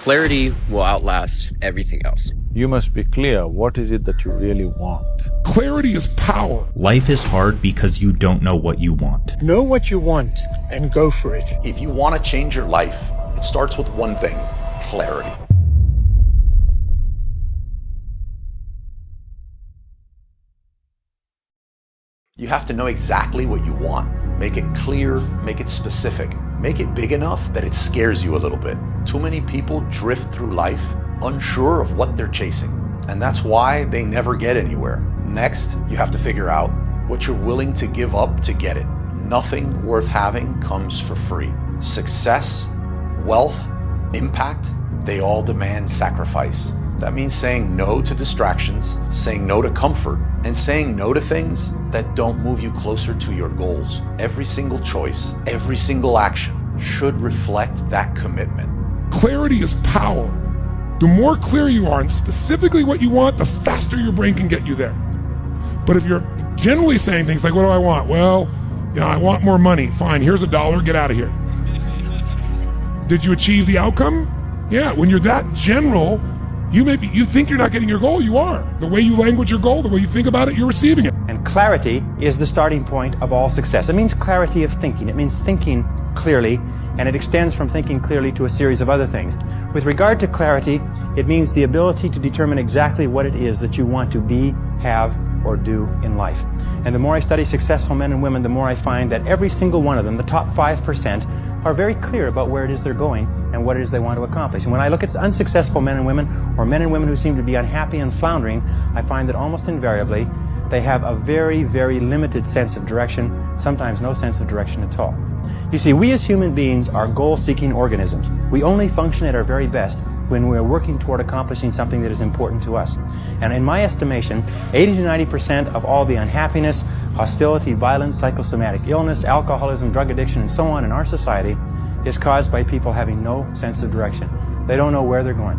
Clarity will outlast everything else. You must be clear what is it that you really want. Clarity is power. Life is hard because you don't know what you want. Know what you want and go for it. If you want to change your life, it starts with one thing: clarity. You have to know exactly what you want. Make it clear, make it specific. Make it big enough that it scares you a little bit. Too many people drift through life unsure of what they're chasing, and that's why they never get anywhere. Next, you have to figure out what you're willing to give up to get it. Nothing worth having comes for free. Success, wealth, impact, they all demand sacrifice. That means saying no to distractions, saying no to comfort, and saying no to things that don't move you closer to your goals. Every single choice, every single action should reflect that commitment. Clarity is power. The more clear you are on specifically what you want, the faster your brain can get you there. But if you're generally saying things like, what do I want? Well, I want more money. Fine, here's $1, get out of here. Did you achieve the outcome? Yeah, when you're that general, you think you're not getting your goal, you are. The way you language your goal, the way you think about it, you're receiving it. And clarity is the starting point of all success. It means clarity of thinking. It means thinking clearly, and it extends from thinking clearly to a series of other things. With regard to clarity, it means the ability to determine exactly what it is that you want to be, have, or do in life. And the more I study successful men and women, the more I find that every single one of them, the top 5%, are very clear about where it is they're going and what it is they want to accomplish. And when I look at unsuccessful men and women, or men and women who seem to be unhappy and floundering, I find that almost invariably they have a very, very limited sense of direction, sometimes no sense of direction at all. You see, we as human beings are goal-seeking organisms. We only function at our very best when we're working toward accomplishing something that is important to us. And in my estimation, 80 to 90% of all the unhappiness, hostility, violence, psychosomatic illness, alcoholism, drug addiction, and so on in our society is caused by people having no sense of direction. They don't know where they're going.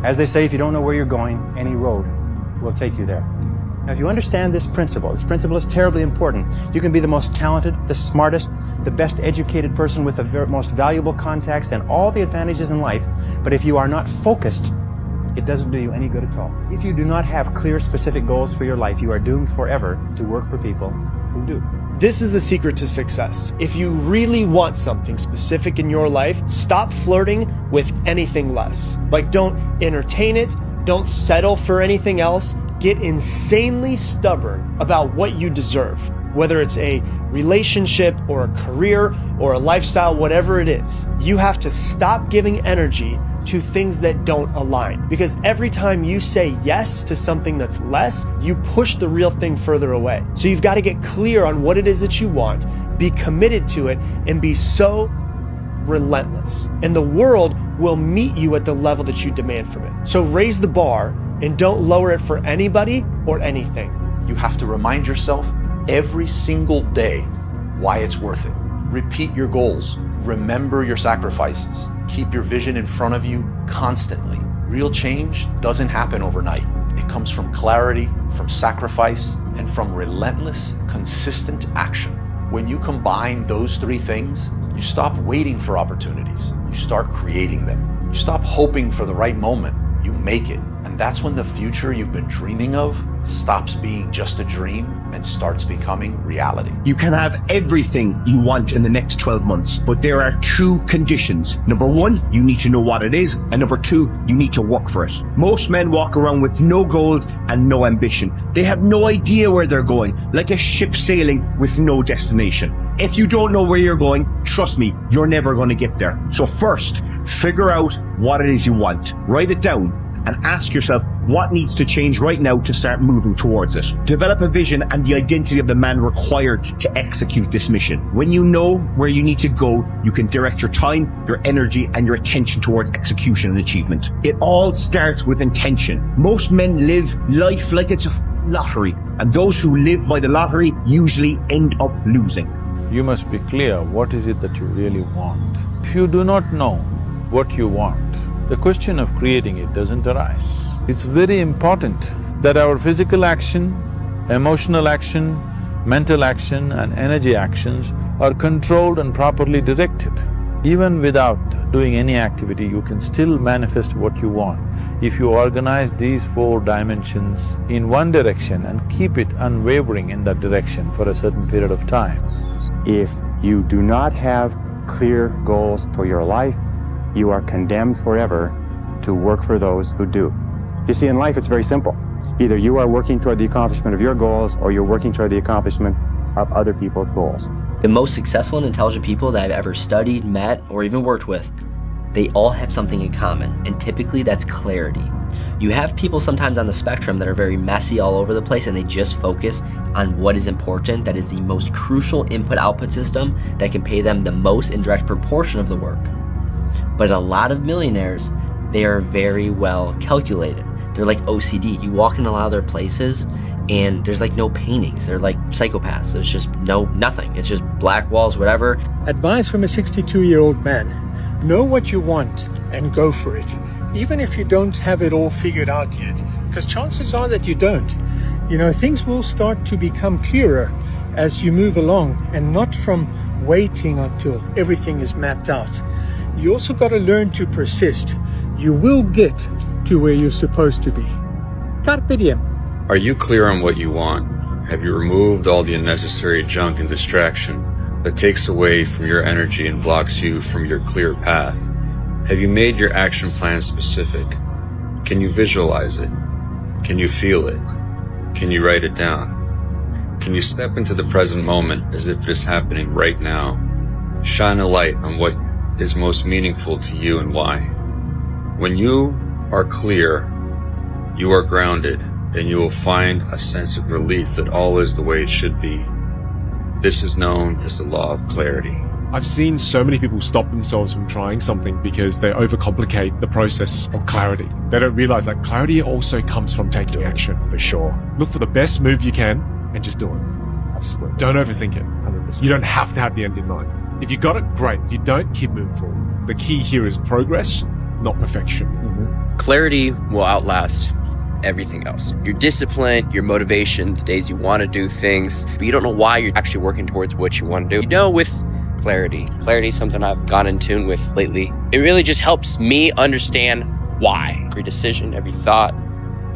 As they say, if you don't know where you're going, any road will take you there. Now, if you understand this principle is terribly important. You can be the most talented, the smartest, the best educated person with the most valuable contacts and all the advantages in life, but if you are not focused, it doesn't do you any good at all. If you do not have clear, specific goals for your life, you are doomed forever to work for people who do. This is the secret to success. If you really want something specific in your life, stop flirting with anything less. Like, don't entertain it, don't settle for anything else. Get insanely stubborn about what you deserve, whether it's a relationship or a career or a lifestyle, whatever it is. You have to stop giving energy to things that don't align, because every time you say yes to something that's less, you push the real thing further away. So you've got to get clear on what it is that you want, be committed to it, and be so relentless. And the world will meet you at the level that you demand from it. So raise the bar and don't lower it for anybody or anything. You have to remind yourself every single day why it's worth it. Repeat your goals. Remember your sacrifices. Keep your vision in front of you constantly. Real change doesn't happen overnight. It comes from clarity, from sacrifice, and from relentless, consistent action. When you combine those three things, you stop waiting for opportunities. You start creating them. You stop hoping for the right moment. You make it. And that's when the future you've been dreaming of stops being just a dream and starts becoming reality. You can have everything you want in the next 12 months, but there are two conditions. Number one, you need to know what it is. And number two, you need to work for it. Most men walk around with no goals and no ambition. They have no idea where they're going, like a ship sailing with no destination. If you don't know where you're going, trust me, you're never going to get there. So first, figure out what it is you want. Write it down and ask yourself what needs to change right now to start moving towards it. Develop a vision and the identity of the man required to execute this mission. When you know where you need to go, you can direct your time, your energy, and your attention towards execution and achievement. It all starts with intention. Most men live life like it's a lottery, and those who live by the lottery usually end up losing. You must be clear what is it that you really want. If you do not know what you want, the question of creating it doesn't arise. It's very important that our physical action, emotional action, mental action and energy actions are controlled and properly directed. Even without doing any activity, you can still manifest what you want if you organize these 4 dimensions in one direction and keep it unwavering in that direction for a certain period of time. If you do not have clear goals for your life, you are condemned forever to work for those who do. You see, in life it's very simple. Either you are working toward the accomplishment of your goals, or you're working toward the accomplishment of other people's goals. The most successful and intelligent people that I've ever studied, met, or even worked with, they all have something in common, and typically that's clarity. You have people sometimes on the spectrum that are very messy all over the place, and they just focus on what is important, that is the most crucial input-output system that can pay them the most in direct proportion of the work. But a lot of millionaires, they are very well calculated. They're like OCD. You walk in a lot of their places and there's like no paintings. They're like psychopaths. There's just nothing. It's just black walls, whatever. Advice from a 62-year-old man. Know what you want and go for it. Even if you don't have it all figured out yet, because chances are that you don't. You know, things will start to become clearer as you move along, and not from waiting until everything is mapped out. You also got to learn to persist. You will get to where you're supposed to be. Carpe diem. Are you clear on what you want? Have you removed all the unnecessary junk and distraction that takes away from your energy and blocks you from your clear path? Have you made your action plan specific? Can you visualize it? Can you feel it? Can you write it down? Can you step into the present moment as if it is happening right now? Shine a light on what is most meaningful to you and why. When you are clear, you are grounded, and you will find a sense of relief that all is the way it should be. This is known as the law of clarity. I've seen so many people stop themselves from trying something because they overcomplicate the process of clarity. They don't realize that clarity also comes from taking action. For sure. Look for the best move you can and just do it. Absolutely. Don't overthink it. 100%. You don't have to have the end in mind. If you got it, great. If you don't, keep moving forward. The key here is progress, not perfection. Clarity will outlast everything else. Your discipline, your motivation, the days you want to do things, but you don't know why you're actually working towards what you want to do. You know, with clarity. Clarity is something I've gone in tune with lately. It really just helps me understand why. Every decision, every thought,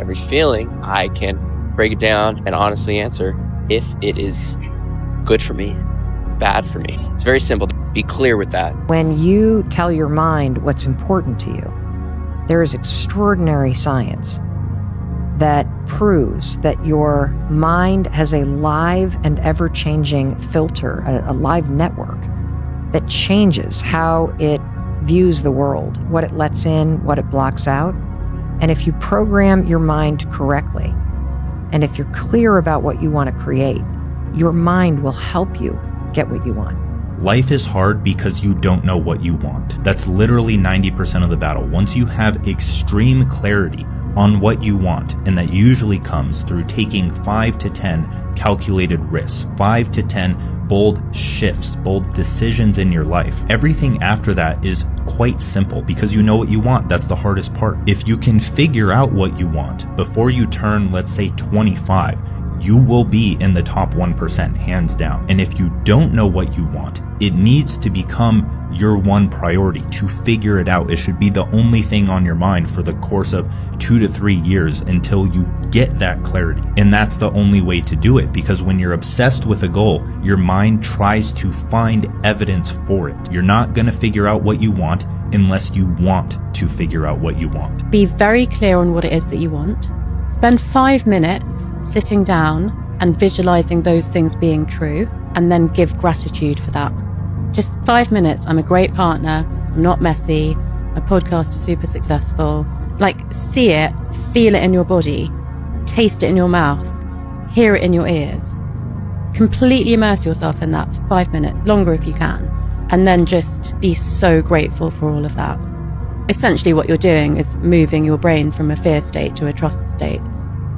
every feeling, I can break it down and honestly answer if it is good for me, it's bad for me. It's very simple. Be clear with that. When you tell your mind what's important to you, there is extraordinary science that proves that your mind has a live and ever-changing filter, a live network that changes how it views the world, what it lets in, what it blocks out. And if you program your mind correctly, and if you're clear about what you want to create, your mind will help you get what you want. Life is hard because you don't know what you want. That's literally 90% of the battle. Once you have extreme clarity on what you want, and that usually comes through taking 5 to 10 calculated risks, 5 to 10 bold shifts, bold decisions in your life. Everything after that is quite simple because you know what you want. That's the hardest part. If you can figure out what you want before you turn, let's say 25, you will be in the top 1%, hands down. And if you don't know what you want, it needs to become your one priority to figure it out. It should be the only thing on your mind for the course of 2 to 3 years until you get that clarity. And that's the only way to do it, because when you're obsessed with a goal, your mind tries to find evidence for it. You're not going to figure out what you want unless you want to figure out what you want. Be very clear on what it is that you want. Spend 5 minutes sitting down and visualizing those things being true, and then give gratitude for that. Just 5 minutes. I'm a great partner. I'm not messy. My podcast is super successful. Like, see it, feel it in your body, taste it in your mouth, hear it in your ears. Completely immerse yourself in that for 5 minutes, longer if you can. And then just be so grateful for all of that. Essentially what you're doing is moving your brain from a fear state to a trust state.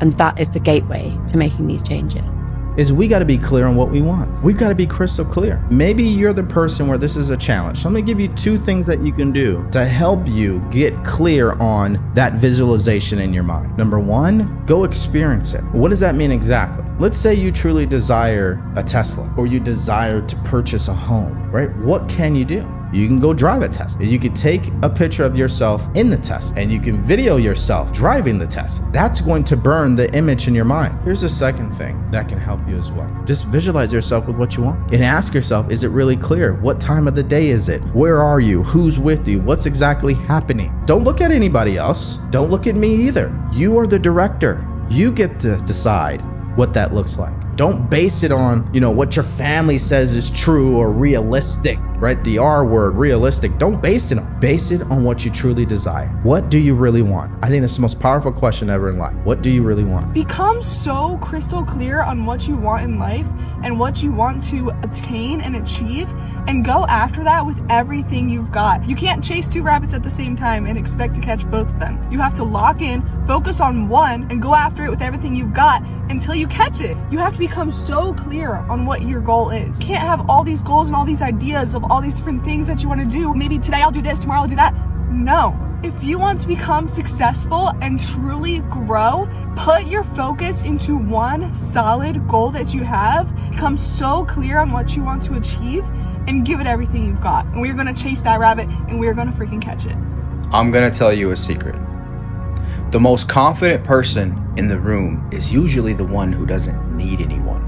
And that is the gateway to making these changes. Is we got to be clear on what we want. We've got to be crystal clear. Maybe you're the person where this is a challenge. So I'm going to give you 2 things that you can do to help you get clear on that visualization in your mind. Number 1, go experience it. What does that mean exactly? Let's say you truly desire a Tesla, or you desire to purchase a home, right? What can you do? You can go drive a test. You can take a picture of yourself in the test and you can video yourself driving the test. That's going to burn the image in your mind. Here's a second thing that can help you as well. Just visualize yourself with what you want and ask yourself, is it really clear? What time of the day is it? Where are you? Who's with you? What's exactly happening? Don't look at anybody else. Don't look at me either. You are the director. You get to decide what that looks like. Don't base it on, what your family says is true or realistic, right? The R word, realistic. Don't base it on what you truly desire. What do you really want? I think that's the most powerful question ever in life. What do you really want? Become so crystal clear on what you want in life and what you want to attain and achieve, and go after that with everything you've got. You can't chase two rabbits at the same time and expect to catch both of them. You have to lock in, focus on one, and go after it with everything you've got until you catch it. You have to become so clear on what your goal is. You can't have all these goals and all these ideas of all these different things that you want to do. Maybe today I'll do this, tomorrow I'll do that. No. If you want to become successful and truly grow, put your focus into one solid goal that you have, become so clear on what you want to achieve, and give it everything you've got. And we're going to chase that rabbit and we're going to freaking catch it. I'm going to tell you a secret. The most confident person in the room is usually the one who doesn't need anyone.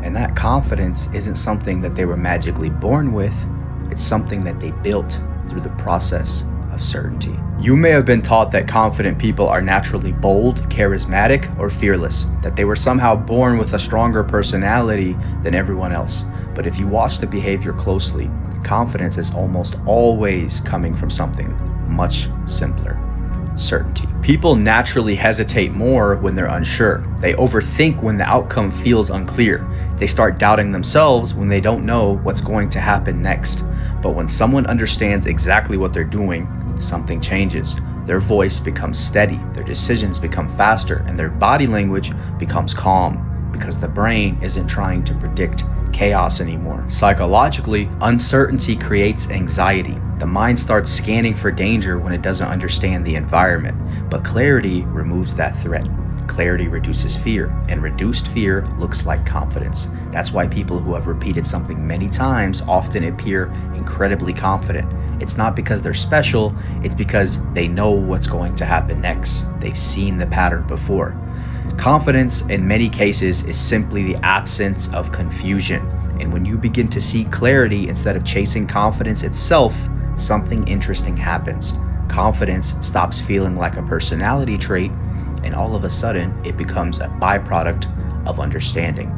And that confidence isn't something that they were magically born with. It's something that they built through the process of certainty. You may have been taught that confident people are naturally bold, charismatic, or fearless, that they were somehow born with a stronger personality than everyone else. But if you watch the behavior closely, confidence is almost always coming from something much simpler: certainty. People naturally hesitate more when they're unsure. They overthink when the outcome feels unclear. They start doubting themselves when they don't know what's going to happen next. But when someone understands exactly what they're doing, something changes. Their voice becomes steady, their decisions become faster, and their body language becomes calm, because the brain isn't trying to predict chaos anymore. Psychologically, uncertainty creates anxiety. The mind starts scanning for danger when it doesn't understand the environment, but clarity removes that threat. Clarity reduces fear, and reduced fear looks like confidence. That's why people who have repeated something many times often appear incredibly confident. It's not because they're special, it's because they know what's going to happen next. They've seen the pattern before. Confidence, in many cases, is simply the absence of confusion. And when you begin to see clarity instead of chasing confidence itself, something interesting happens. Confidence stops feeling like a personality trait, and all of a sudden, it becomes a byproduct of understanding.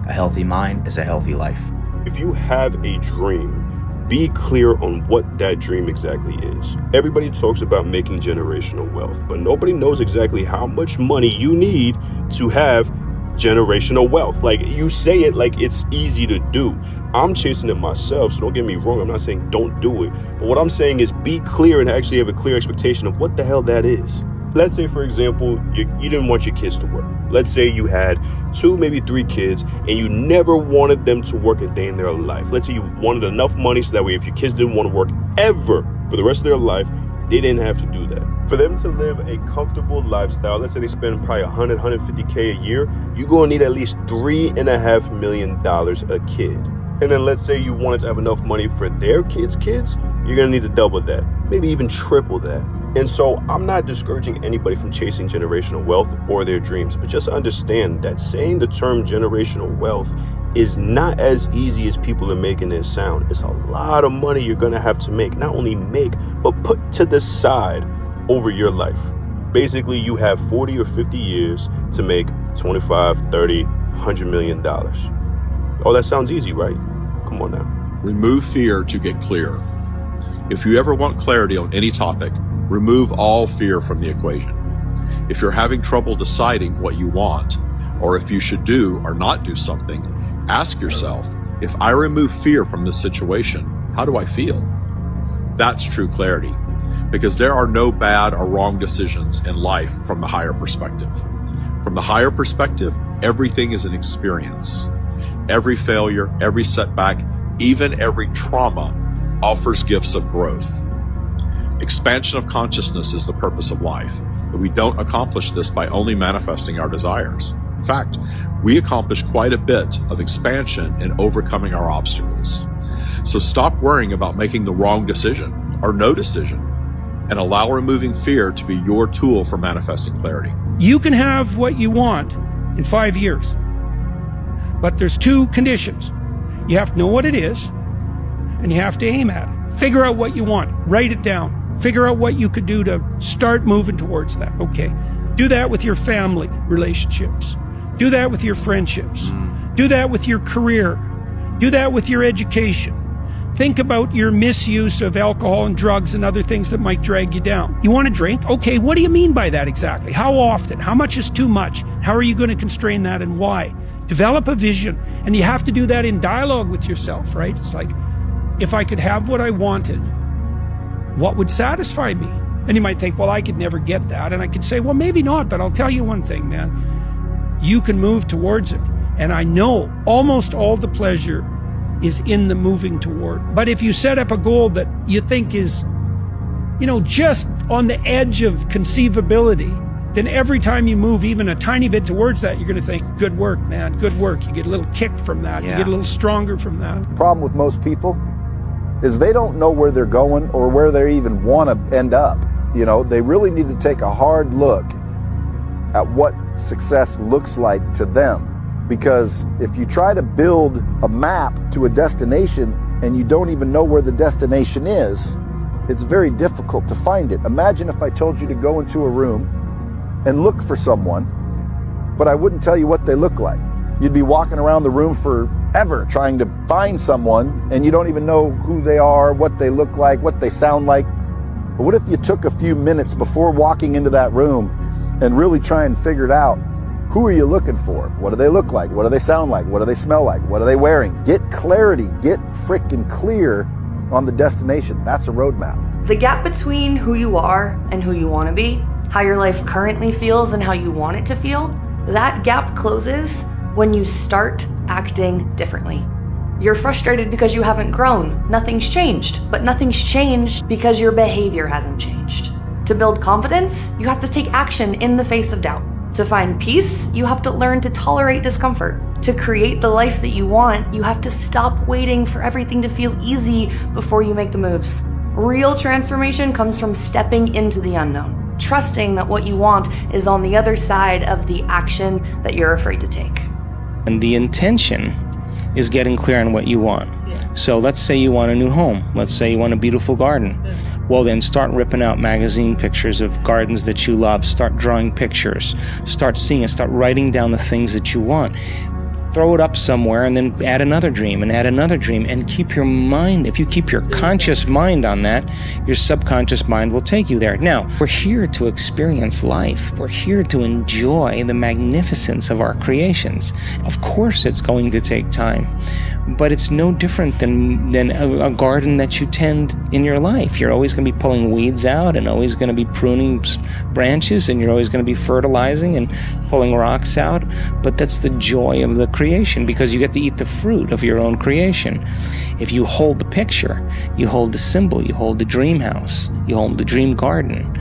A healthy mind is a healthy life. If you have a dream, be clear on what that dream exactly is. Everybody talks about making generational wealth, but nobody knows exactly how much money you need to have generational wealth. Like, you say it like it's easy to do. I'm chasing it myself, so don't get me wrong. I'm not saying don't do it. But what I'm saying is be clear and actually have a clear expectation of what the hell that is. Let's say, for example, you didn't want your kids to work. Let's say you had 2, maybe 3 kids, and you never wanted them to work a day in their life. Let's say you wanted enough money so that way if your kids didn't want to work ever for the rest of their life, they didn't have to do that. For them to live a comfortable lifestyle, let's say they spend probably $100, $150K a year, you're going to need at least $3.5 million a kid. And then let's say you wanted to have enough money for their kids, you're going to need to double that, maybe even triple that. And so I'm not discouraging anybody from chasing generational wealth or their dreams, but just understand that saying the term generational wealth is not as easy as people are making it sound. It's a lot of money you're going to have to make, not only make, but put to the side over your life. Basically, you have 40 or 50 years to make 25, 30, $100 million. Oh, that sounds easy, right? Come on now. Remove fear to get clear. If you ever want clarity on any topic, remove all fear from the equation. If you're having trouble deciding what you want, or if you should do or not do something, ask yourself, if I remove fear from this situation, how do I feel? That's true clarity, because there are no bad or wrong decisions in life from the higher perspective. From the higher perspective, everything is an experience. Every failure, every setback, even every trauma offers gifts of growth. Expansion of consciousness is the purpose of life, but we don't accomplish this by only manifesting our desires. In fact, we accomplish quite a bit of expansion in overcoming our obstacles. So stop worrying about making the wrong decision or no decision, and allow removing fear to be your tool for manifesting clarity. You can have what you want in 5 years, but there's 2 conditions. You have to know what it is, and you have to aim at it. Figure out what you want, write it down, figure out what you could do to start moving towards that. Okay, do that with your family relationships, do that with your friendships, do that with your career, do that with your education. Think about your misuse of alcohol and drugs and other things that might drag you down. You want to drink? Okay, what do you mean by that exactly? How often? How much is too much? How are you going to constrain that, and why? Develop a vision, and you have to do that in dialogue with yourself, right? It's like, if I could have what I wanted, what would satisfy me? And you might think, well, I could never get that. And I could say, well, maybe not, but I'll tell you one thing, man. You can move towards it. And I know almost all the pleasure is in the moving toward. But if you set up a goal that you think is, just on the edge of conceivability, then every time you move even a tiny bit towards that, you're going to think, good work, man, good work. You get a little kick from that. You get a little stronger from that. The problem with most people is they don't know where they're going or where they even want to end up. They really need to take a hard look at what success looks like to them. Because if you try to build a map to a destination and you don't even know where the destination is, it's very difficult to find it. Imagine if I told you to go into a room and look for someone, but I wouldn't tell you what they look like. You'd be walking around the room forever trying to find someone, and you don't even know who they are, what they look like, what they sound like. But what if you took a few minutes before walking into that room and really try and figure it out? Who are you looking for? What do they look like? What do they sound like? What do they smell like? What are they wearing? Get clarity. Get freaking clear on the destination. That's a roadmap. The gap between who you are and who you want to be, how your life currently feels and how you want it to feel, that gap closes when you start acting differently. You're frustrated because you haven't grown. Nothing's changed. But nothing's changed because your behavior hasn't changed. To build confidence, you have to take action in the face of doubt. To find peace, you have to learn to tolerate discomfort. To create the life that you want, you have to stop waiting for everything to feel easy before you make the moves. Real transformation comes from stepping into the unknown, trusting that what you want is on the other side of the action that you're afraid to take. And the intention is getting clear on what you want. So let's say you want a new home. Let's say you want a beautiful garden. Well, then start ripping out magazine pictures of gardens that you love. Start drawing pictures. Start seeing it. Start writing down the things that you want. Throw it up somewhere and then add another dream and add another dream, and keep your mind, if you keep your conscious mind on that, your subconscious mind will take you there. Now, we're here to experience life. We're here to enjoy the magnificence of our creations. Of course, it's going to take time, but it's no different than a garden that you tend in your life. You're always going to be pulling weeds out and always going to be pruning branches, and you're always going to be fertilizing and pulling rocks out, but that's the joy of the creation, because you get to eat the fruit of your own creation. If you hold the picture, you hold the symbol, you hold the dream house, you hold the dream garden,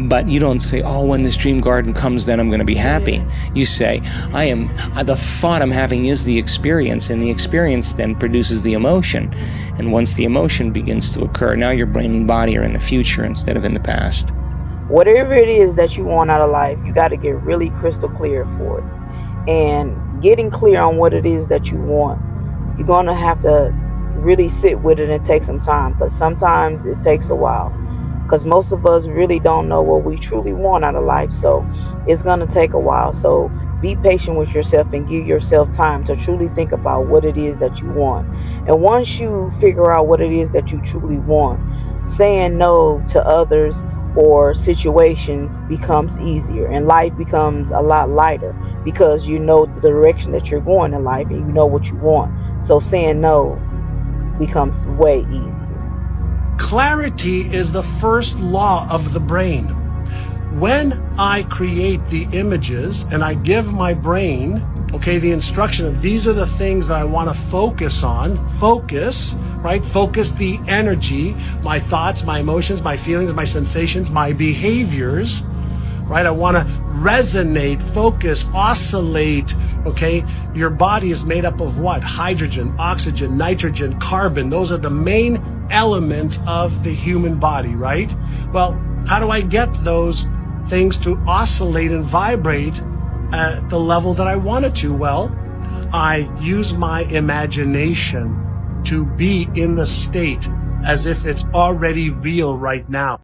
but you don't say, oh, when this dream garden comes, then I'm going to be happy. You say, the thought I'm having is the experience, and the experience then produces the emotion. And once the emotion begins to occur, now your brain and body are in the future instead of in the past. Whatever it is that you want out of life, you got to get really crystal clear for it. And getting clear on what it is that you want, you're going to have to really sit with it and take some time. But sometimes it takes a while, because most of us really don't know what we truly want out of life. So it's going to take a while. So be patient with yourself and give yourself time to truly think about what it is that you want. And once you figure out what it is that you truly want, saying no to others or situations becomes easier, and life becomes a lot lighter, because you know the direction that you're going in life and you know what you want. So saying no becomes way easier. Clarity is the first law of the brain. When I create the images and I give my brain, the instruction of these are the things that I want to focus on, focus the energy, my thoughts, my emotions, my feelings, my sensations, my behaviors, I want to resonate, focus, oscillate Okay, your body is made up of what? Hydrogen, oxygen, nitrogen, carbon. Those are the main elements of the human body, right? Well, how do I get those things to oscillate and vibrate at the level that I want it to? Well, I use my imagination to be in the state as if it's already real right now.